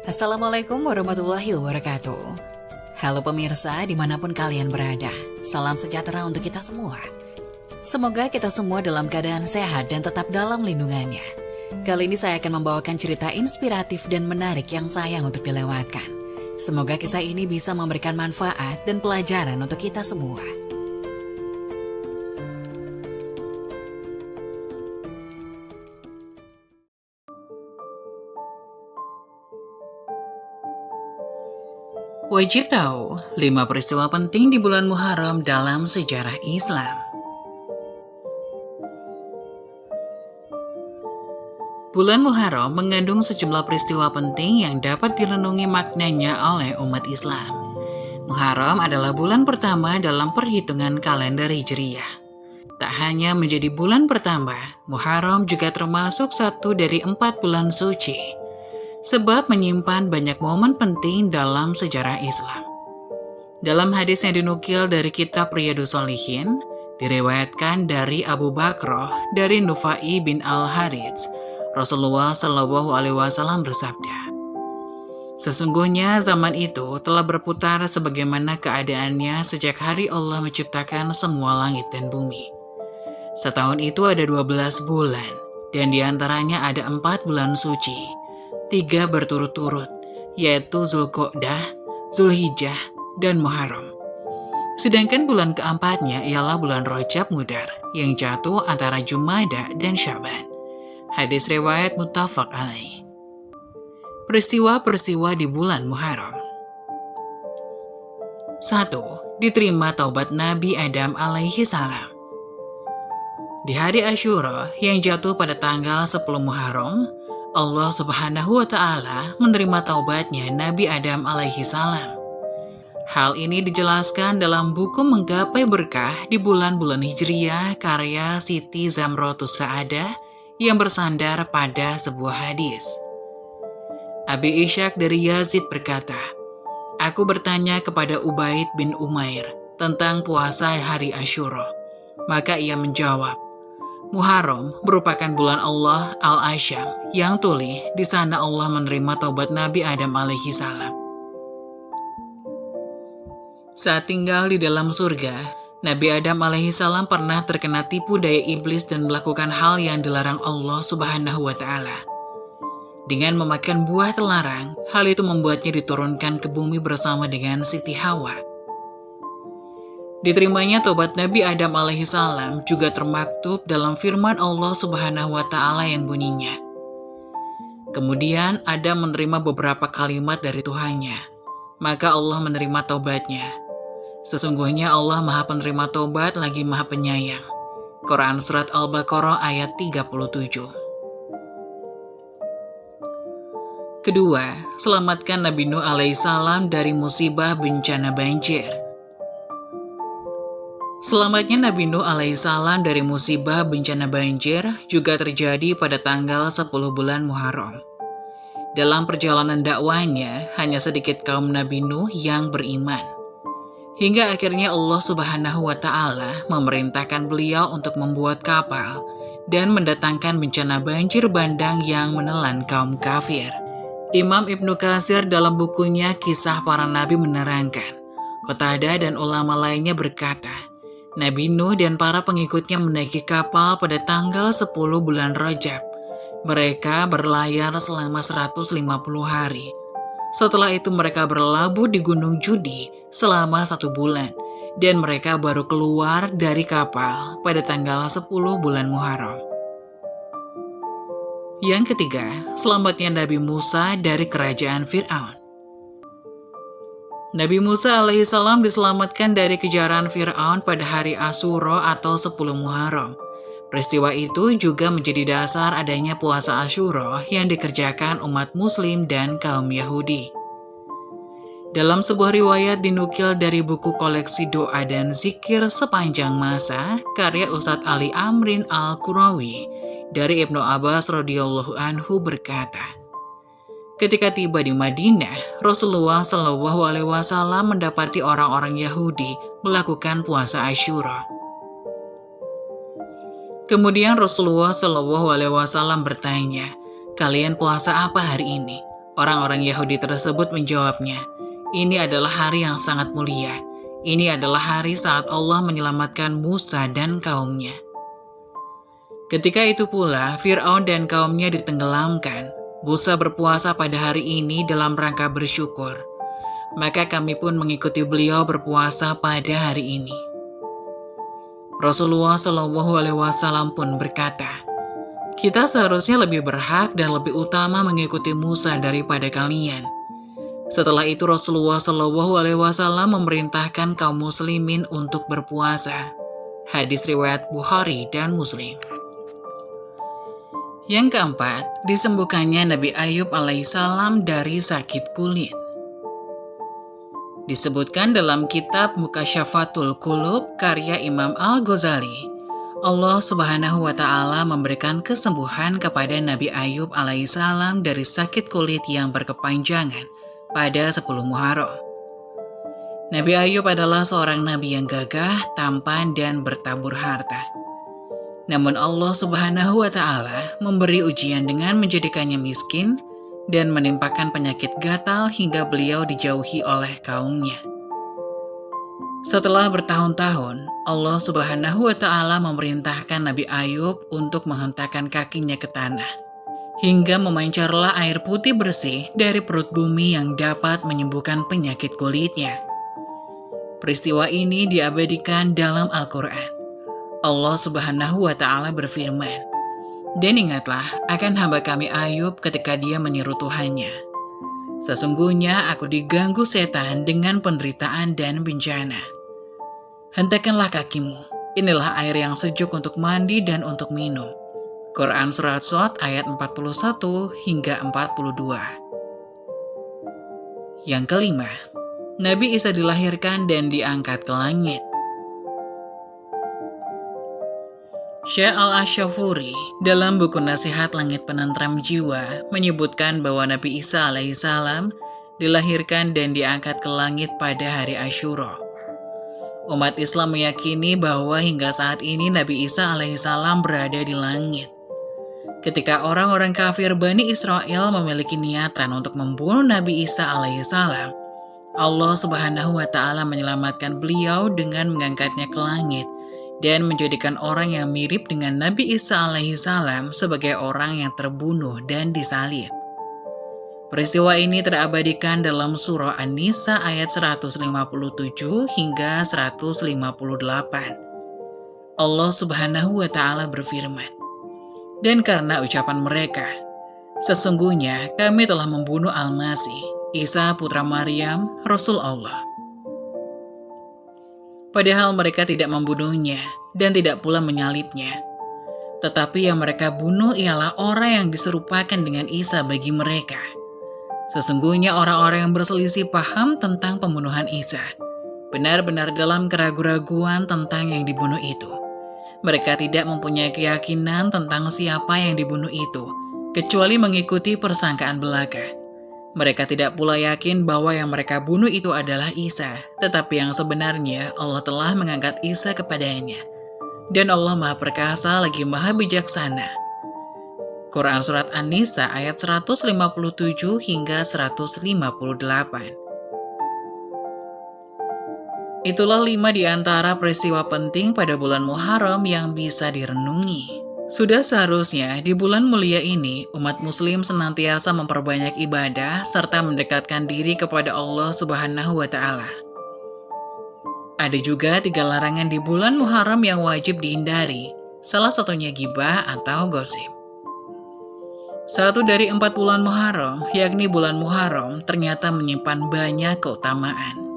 Assalamualaikum warahmatullahi wabarakatuh. Halo pemirsa dimanapun kalian berada, salam sejahtera untuk kita semua. Semoga kita semua dalam keadaan sehat dan tetap dalam lindungannya. Kali ini saya akan membawakan cerita inspiratif dan menarik yang sayang untuk dilewatkan. Semoga kisah ini bisa memberikan manfaat dan pelajaran untuk kita semua. Wajib tahu 5 peristiwa penting di bulan Muharram dalam sejarah Islam. Bulan Muharram mengandung sejumlah peristiwa penting yang dapat direnungi maknanya oleh umat Islam. Muharram adalah bulan pertama dalam perhitungan kalender Hijriyah. Tak hanya menjadi bulan pertama, Muharram juga termasuk satu dari 4 bulan suci. Sebab menyimpan banyak momen penting dalam sejarah Islam. Dalam hadis yang dinukil dari kitab Riyadhus Shalihin, diriwayatkan dari Abu Bakrah dari Nufai bin Al-Harits, Rasulullah Shallallahu Alaihi Wasallam bersabda, "Sesungguhnya zaman itu telah berputar sebagaimana keadaannya sejak hari Allah menciptakan semua langit dan bumi. Setahun itu ada 12 bulan, dan diantaranya ada 4 bulan suci. 3 berturut-turut, yaitu Zulqa'dah, Zulhijjah, dan Muharram. Sedangkan bulan keempatnya ialah bulan Rajab Mudar, yang jatuh antara Jumada dan Syaban." Hadis riwayat muttafaq alaih. Peristiwa-peristiwa di bulan Muharram. 1. Diterima taubat Nabi Adam alaihi salam. Di hari Asyura yang jatuh pada tanggal 10 Muharram, Allah Subhanahu wa Ta'ala menerima taubatnya Nabi Adam alaihi salam. Hal ini dijelaskan dalam buku Menggapai Berkah di Bulan-Bulan Hijriyah karya Siti Zamrotus Sa'adah yang bersandar pada sebuah hadis. Abi Ishaq dari Yazid berkata, "Aku bertanya kepada Ubaid bin Umair tentang puasa hari Asyura. Maka ia menjawab, Muharram merupakan bulan Allah Al-Asyam yang tuli di sana Allah menerima taubat Nabi Adam alaihi salam. Saat tinggal di dalam surga, Nabi Adam alaihi salam pernah terkena tipu daya iblis dan melakukan hal yang dilarang Allah Subhanahu wa Ta'ala. Dengan memakan buah terlarang, hal itu membuatnya diturunkan ke bumi bersama dengan Siti Hawa. Diterimanya tobat Nabi Adam alaihi salam juga termaktub dalam firman Allah Subhanahu wa Ta'ala yang bunyinya, "Kemudian Adam menerima beberapa kalimat dari Tuhannya, maka Allah menerima taubatnya. Sesungguhnya Allah Maha Penerima Taubat lagi Maha Penyayang." Quran Surat Al-Baqarah ayat 37. Kedua, selamatkan Nabi Nuh alaihissalam dari musibah bencana banjir. Selamatnya Nabi Nuh alaihissalam dari musibah bencana banjir juga terjadi pada tanggal 10 bulan Muharram. Dalam perjalanan dakwahnya, hanya sedikit kaum Nabi Nuh yang beriman. Hingga akhirnya Allah Subhanahu wa Ta'ala memerintahkan beliau untuk membuat kapal dan mendatangkan bencana banjir bandang yang menelan kaum kafir. Imam Ibnu Katsir dalam bukunya Kisah Para Nabi menerangkan, Qatadah dan ulama lainnya berkata, Nabi Nuh dan para pengikutnya menaiki kapal pada tanggal 10 bulan Rajab. Mereka berlayar selama 150 hari. Setelah itu mereka berlabuh di Gunung Judi selama 1 bulan. Dan mereka baru keluar dari kapal pada tanggal 10 bulan Muharram. Yang ketiga, selamatnya Nabi Musa dari kerajaan Fir'aun. Nabi Musa alaihissalam diselamatkan dari kejaran Fir'aun pada hari Asyura atau 10 Muharram. Peristiwa itu juga menjadi dasar adanya puasa Asyura yang dikerjakan umat Muslim dan kaum Yahudi. Dalam sebuah riwayat dinukil dari buku koleksi doa dan zikir sepanjang masa, karya Ustadz Ali Amrin Al-Qurawi dari Ibnu Abbas radhiyallahu anhu berkata, ketika tiba di Madinah, Rasulullah Shallallahu Alaihi Wasallam mendapati orang-orang Yahudi melakukan puasa Asyura. Kemudian Rasulullah Shallallahu Alaihi Wasallam bertanya, "Kalian puasa apa hari ini?" Orang-orang Yahudi tersebut menjawabnya, "Ini adalah hari yang sangat mulia. Ini adalah hari saat Allah menyelamatkan Musa dan kaumnya." Ketika itu pula, Fir'aun dan kaumnya ditenggelamkan. Musa berpuasa pada hari ini dalam rangka bersyukur. Maka kami pun mengikuti beliau berpuasa pada hari ini. Rasulullah Shallallahu Alaihi Wasallam pun berkata, "Kita seharusnya lebih berhak dan lebih utama mengikuti Musa daripada kalian." Setelah itu Rasulullah Shallallahu Alaihi Wasallam memerintahkan kaum muslimin untuk berpuasa. Hadis riwayat Bukhari dan Muslim. Yang keempat, disembuhkannya Nabi Ayub alaihissalam dari sakit kulit. Disebutkan dalam kitab Mukasyafatul Qulub karya Imam Al-Ghazali, Allah Subhanahu wa Ta'ala memberikan kesembuhan kepada Nabi Ayub alaihissalam dari sakit kulit yang berkepanjangan pada 10 Muharram. Nabi Ayub adalah seorang nabi yang gagah, tampan, dan bertabur harta. Namun Allah Subhanahu wa Ta'ala memberi ujian dengan menjadikannya miskin dan menimpakan penyakit gatal hingga beliau dijauhi oleh kaumnya. Setelah bertahun-tahun, Allah Subhanahu wa Ta'ala memerintahkan Nabi Ayub untuk menghentakkan kakinya ke tanah, hingga memancarlah air putih bersih dari perut bumi yang dapat menyembuhkan penyakit kulitnya. Peristiwa ini diabadikan dalam Al-Quran. Allah Subhanahu wa Ta'ala berfirman, "Dan ingatlah akan hamba kami Ayub ketika dia menyeru Tuhannya. Sesungguhnya aku diganggu setan dengan penderitaan dan bencana. Hentakkanlah kakimu, inilah air yang sejuk untuk mandi dan untuk minum." Quran Surat Shad ayat 41 hingga 42. Yang kelima, Nabi Isa dilahirkan dan diangkat ke langit. Syekh Al-Asyafuri dalam buku Nasihat Langit Penentram Jiwa menyebutkan bahwa Nabi Isa alaihissalam dilahirkan dan diangkat ke langit pada hari Asyura. Umat Islam meyakini bahwa hingga saat ini Nabi Isa alaihissalam berada di langit. Ketika orang-orang kafir Bani Israel memiliki niatan untuk membunuh Nabi Isa alaihissalam, Allah Subhanahu wa Ta'ala menyelamatkan beliau dengan mengangkatnya ke langit dan menjadikan orang yang mirip dengan Nabi Isa alaihissalam sebagai orang yang terbunuh dan disalib. Peristiwa ini terabadikan dalam surah An-Nisa ayat 157 hingga 158. Allah Subhanahu wa Ta'ala berfirman, "Dan karena ucapan mereka, sesungguhnya kami telah membunuh Al-Masih, Isa putra Maryam, Rasul Allah. Padahal mereka tidak membunuhnya dan tidak pula menyalibnya. Tetapi yang mereka bunuh ialah orang yang diserupakan dengan Isa bagi mereka. Sesungguhnya orang-orang yang berselisih paham tentang pembunuhan Isa benar-benar dalam keraguan-raguan tentang yang dibunuh itu. Mereka tidak mempunyai keyakinan tentang siapa yang dibunuh itu, kecuali mengikuti persangkaan belaka. Mereka tidak pula yakin bahwa yang mereka bunuh itu adalah Isa, tetapi yang sebenarnya Allah telah mengangkat Isa kepadanya. Dan Allah Maha Perkasa lagi Maha Bijaksana." Quran Surat An-Nisa ayat 157 hingga 158. Itulah 5 di antara peristiwa penting pada bulan Muharram yang bisa direnungi. Sudah seharusnya di bulan mulia ini, umat muslim senantiasa memperbanyak ibadah serta mendekatkan diri kepada Allah Subhanahu wa Ta'ala. Ada juga 3 larangan di bulan Muharram yang wajib dihindari, salah satunya ghibah atau gosip. 1 dari 4 bulan Muharram, yakni bulan Muharram, ternyata menyimpan banyak keutamaan.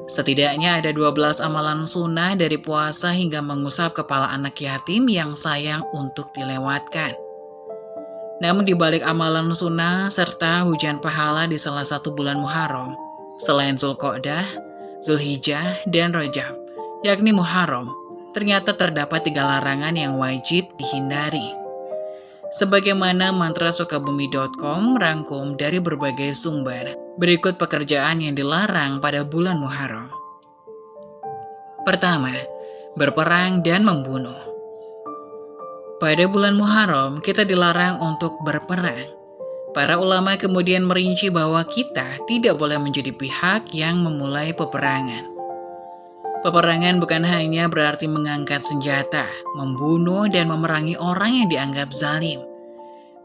Setidaknya ada 12 amalan sunnah dari puasa hingga mengusap kepala anak yatim yang sayang untuk dilewatkan. Namun di balik amalan sunnah serta hujan pahala di salah satu bulan Muharram, selain Zulqa'dah, Zulhijjah, dan Rajab, yakni Muharram, ternyata terdapat 3 larangan yang wajib dihindari. Sebagaimana mantra sukabumi.com merangkum dari berbagai sumber, berikut pekerjaan yang dilarang pada bulan Muharram. Pertama, berperang dan membunuh. Pada bulan Muharram, kita dilarang untuk berperang. Para ulama kemudian merinci bahwa kita tidak boleh menjadi pihak yang memulai peperangan. Peperangan bukan hanya berarti mengangkat senjata, membunuh, dan memerangi orang yang dianggap zalim.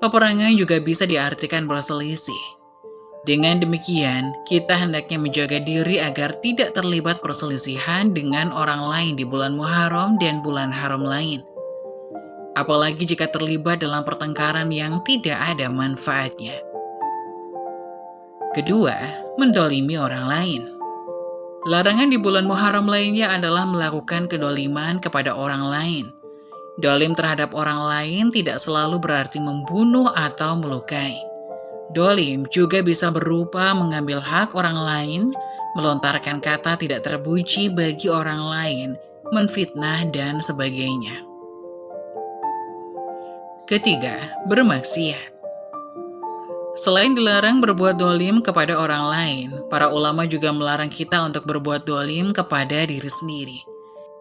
Peperangan juga bisa diartikan berselisih. Dengan demikian, kita hendaknya menjaga diri agar tidak terlibat perselisihan dengan orang lain di bulan Muharram dan bulan haram lain. Apalagi jika terlibat dalam pertengkaran yang tidak ada manfaatnya. Kedua, mendolimi orang lain. Larangan di bulan Muharram lainnya adalah melakukan kedoliman kepada orang lain. Dolim terhadap orang lain tidak selalu berarti membunuh atau melukai. Dolim juga bisa berupa mengambil hak orang lain, melontarkan kata tidak terpuji bagi orang lain, menfitnah, dan sebagainya. Ketiga, bermaksiat. Selain dilarang berbuat dolim kepada orang lain, para ulama juga melarang kita untuk berbuat dolim kepada diri sendiri.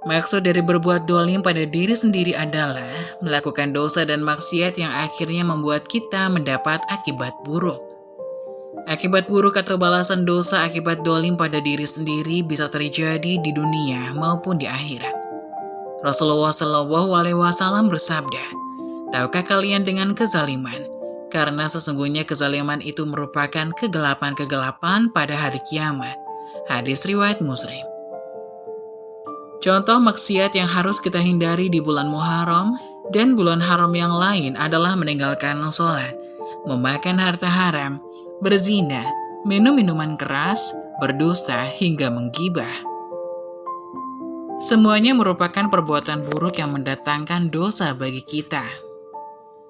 Maksud dari berbuat dolim pada diri sendiri adalah melakukan dosa dan maksiat yang akhirnya membuat kita mendapat akibat buruk. Akibat buruk atau balasan dosa akibat dolim pada diri sendiri bisa terjadi di dunia maupun di akhirat. Rasulullah SAW bersabda, "Tahukah kalian dengan kezaliman? Karena sesungguhnya kezaliman itu merupakan kegelapan-kegelapan pada hari kiamat." Hadis riwayat Muslim. Contoh maksiat yang harus kita hindari di bulan Muharram dan bulan haram yang lain adalah meninggalkan sholat, memakan harta haram, berzina, minum minuman keras, berdusta, hingga menggibah. Semuanya merupakan perbuatan buruk yang mendatangkan dosa bagi kita.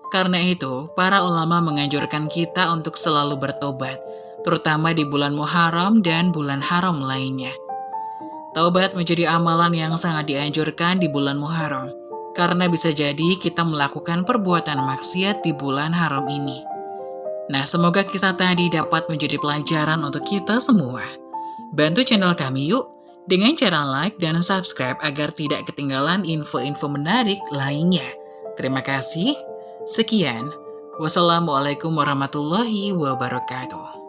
Karena itu, para ulama menganjurkan kita untuk selalu bertobat, terutama di bulan Muharram dan bulan haram lainnya. Taubat menjadi amalan yang sangat dianjurkan di bulan Muharram, karena bisa jadi kita melakukan perbuatan maksiat di bulan haram ini. Nah, semoga kisah tadi dapat menjadi pelajaran untuk kita semua. Bantu channel kami yuk, dengan cara like dan subscribe agar tidak ketinggalan info-info menarik lainnya. Terima kasih. Sekian. Wassalamualaikum warahmatullahi wabarakatuh.